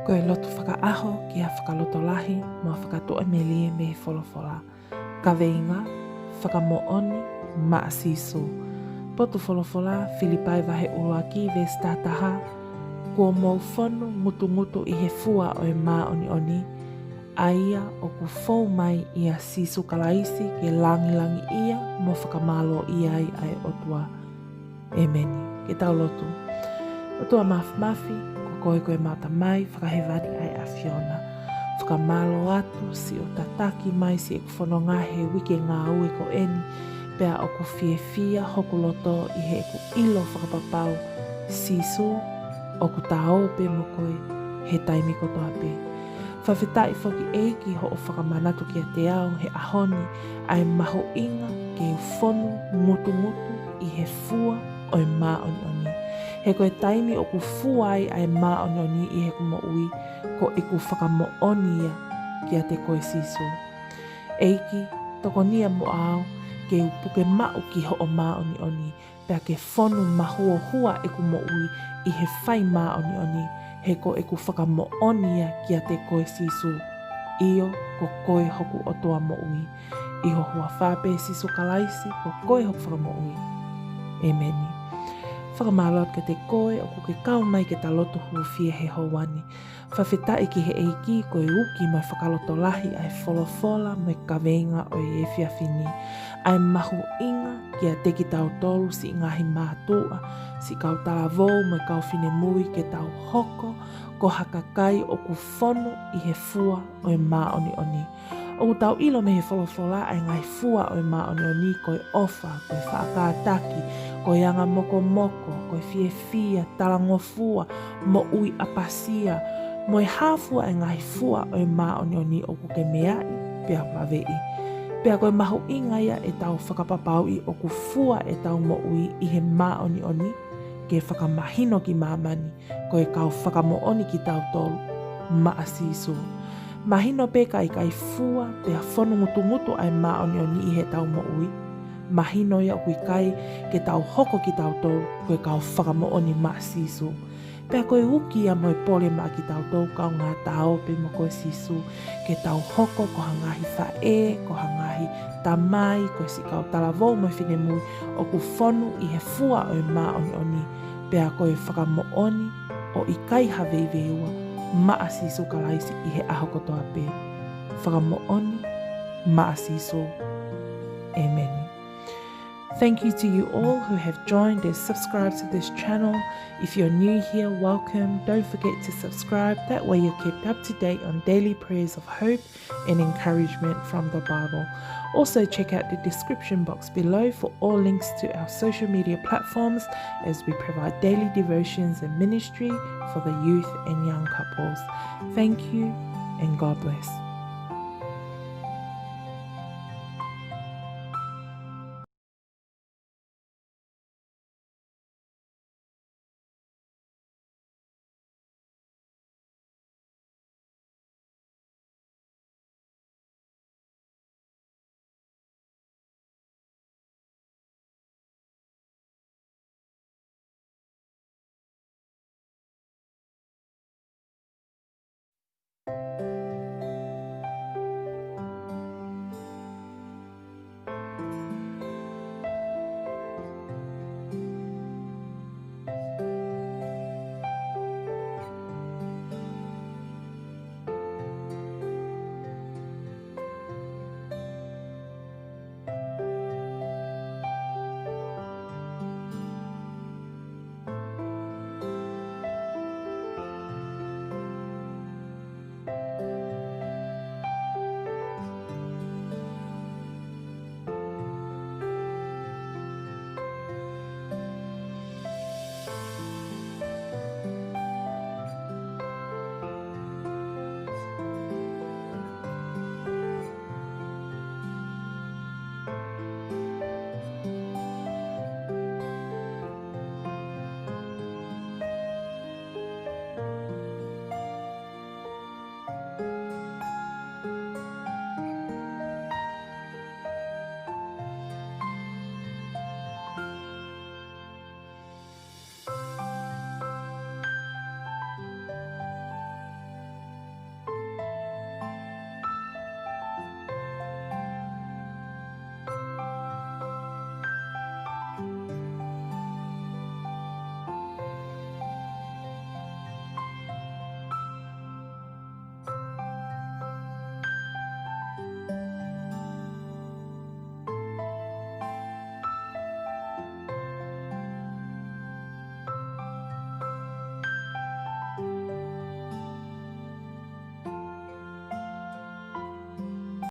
Koe lotu whakaaho ki a whakaloto lahi ma whakatoa me lie me he wholofola. Ka veinga, whakamooni, maa siso. Potu wholofola, Filipai vahe uruaki ve stataha, kua mau whanu mutu i he fua o e maa oni. Aia o ku fau mai i a siso kalaisi ke langi ia mo whakamalo ia ai otua. Emeni, ke tau lotu. Otua mafi, koe mata mai, whakahewani ai a Fiona. Whakamalo atu si o tataki mai si e kuwhanonga he wike ngā ue ko eni, pea o ku fia hoku loto i he ku ilo whakapapau siso o ku tāo pe mo koe he taimi kotoa pe. Whawhetai whoki eiki ho o whakamanatu ki a te ao he ahoni ai maho inga ke whonu mutu i he fua o e mā oni. He koe taimi o ku fuai ai mā oni i he kuma ui ko e ku whakamooni ia ki a te koe siso. Eiki, toko nia mo ao ke upuke mau ki ho o mā oni pea ke whonu mahua hua e ku mo ui i he whai mā oni he ko e ku whakamooni ia ki a te koe siso. Io ko koe hoku o toa mo ui. Iho hua whape siso kalaisi ko koe hoku whakamo ui. Emeni. Whakamālot ke te koe o ke kau mai ke ta loto huwhia he hauani. Whawhetai ki he eiki koe uki mai whakaloto lahi ai wholofola mai kaweinga o e whiawhini. Ai mahu inga ki a teki tau tolu si ngahi mātua, si kau talavou mai kau whine mui ke tau hoko, ko hakakai o ku whonu i he fua o e mā oni. O tau ilo me he wholofola ai ngai fua o e mā oni koe ofa, koe whaakātaki, koe anga moko, koe fia, talangofua, mo ui apasia, mo e hāfua e ngai fua o e mā oni o kuke meai, pia wawei. Pea koe mahu inga ia e tau whakapapau i o ku fua e tau mo ui i he mā oni, ke whakamahino ki māmani, koe kau whakamooni ki tau tolu, maa siso. Mahino pe kai fua, pea whonu mutu ai mā oni i he tau mo ui. Mahino ia kui kai ke tau hoko ki tau tolu, koe kau whakamooni maa siso. Pea koe uki a moe pole maa ki tau tolu kau ngā tau pe mo koe siso, ke tau hoko ko hangahi whae, ko hangahi tamai, koe si kau talavou moe whine mui, o ku whonu i he fua o e mā oni, pea koe whakamooni o i kai haweiweua, maa siso kalaisi i he aho kotoa pe. Whakamooni, maa siso. Amen. Thank you to you all who have joined and subscribed to this channel. If you're new here, welcome. Don't forget to subscribe. That way you're kept up to date on daily prayers of hope and encouragement from the Bible. Also check out the description box below for all links to our social media platforms as we provide daily devotions and ministry for the youth and young couples. Thank you and God bless.